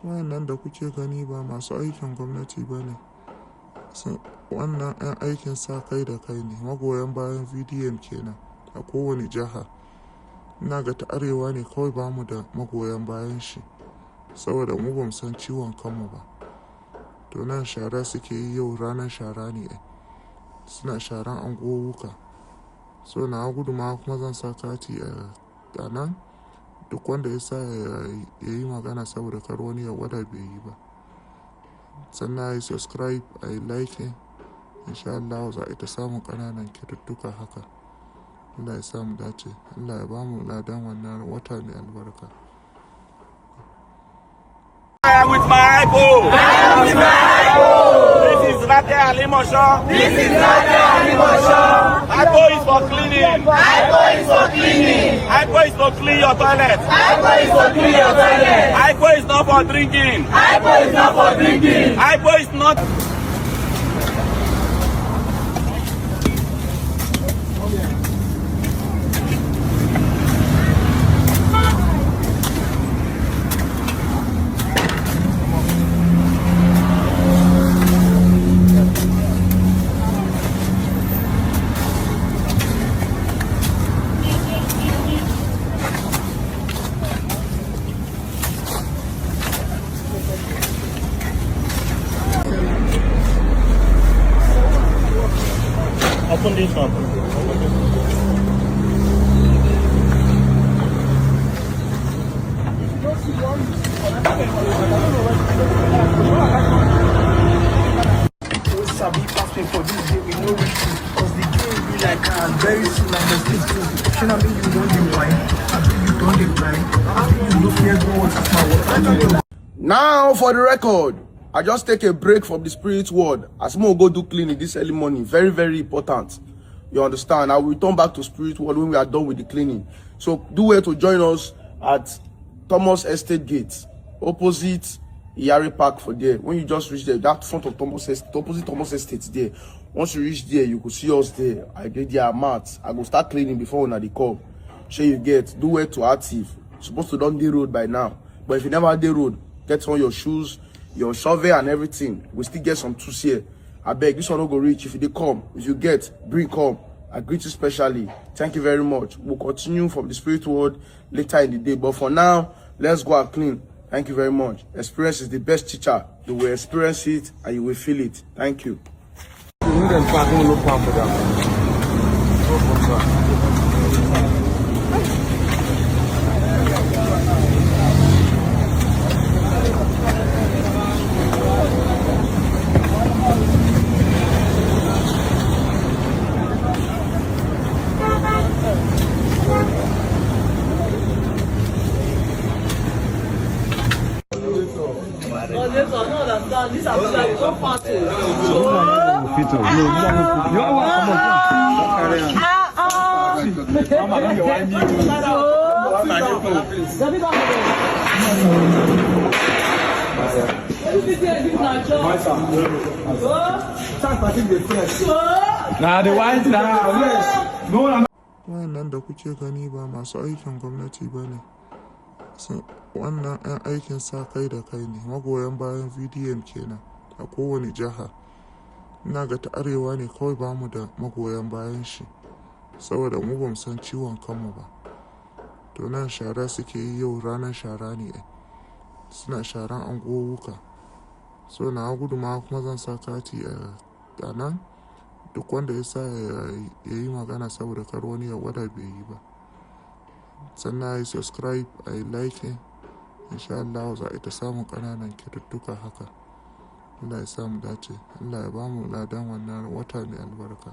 Wayannan da kuke gani ba masu aikin gwamnati ba ne. Wannan 'yan aikin sa kai da kai ne, magoyan bayan VDM kenan a kowane jiha. Ina ga ta arewa ne kawai bamu da magoyan bayan shi, saboda mu bamu san ciwon kanmu ba. To nan shara suke yi yau, ranar shara ne, suna sharan anguwuka. So na guduma kuma zan sa kati a nan, duk wanda ya sa ya yi magana saboda kar wani ya gwada bai yi ba. Sannan a yi subscribe, a yi like, insha Allah za a ita samun ƙananan kyaututtuka haka. Allah ya samu dace, Allah ya bamu ladan wannan wata mai albarka. I am with my iPhone. I am with my iPhone. This is Rate Alimosho. This is Rate Alimosho. iPhone is for cleaning. iPhone is for cleaning. iPhone is for clean your toilet. iPhone is for clean your toilet. iPhone is not for drinking. iPhone is not for drinking. iPhone is not. Open this up. Sabi pass me for this day, we know which because the game be like very soon and there's this too. Should I mean you don't dey wine? I think you don't dey blind. I think you no fear go water my water. Now for the record, I just take a break from the spirit world. As more go do cleaning this early morning, very, very important. You understand? I will return back to spirit world when we are done with the cleaning. So do well to join us at Thomas Estate Gate, opposite Iyari Park for there. When you just reach there, that front of Thomas Estate, opposite Thomas Estate there. Once you reach there, you could see us there. I get there mats. I go start cleaning before when they come. Sure you get. Do well to active. Supposed to done the road by now. But if you never the road, get on your shoes, your shovel and everything. We still get some tools here. I beg, this one will go reach. If they come, if you get, bring come. I greet you specially. Thank you very much. We'll continue from the spirit world later in the day. But for now, let's go and clean. Thank you very much. Experience is the best teacher. You will experience it and you will feel it. Thank you. These are like so far to Wayannan da kuke gani ba masu aikin gwamnati ba ne. Wannan 'yan aikin sa kai da kai ne, magoyan bayan VDM kenan a kowane jiha. Ina ga ta arewa ne kawai bamu da magoyan bayan shi, saboda mu bamu san ciwon kanmu ba. To nan shara suke yi yau, ranar shara ne, suna sharan anguwuka. So na guduma kuma zan sa kati a nan, duk wanda ya sa ya yi magana saboda kar wani ya gwada bai yi ba. Sannan a yi subscribe, a yi like, insha Allah za a ita samun ƙananan kyaututtuka haka. Allah ya samu dace, Allah ya bamu ladan wannan wata mai albarka.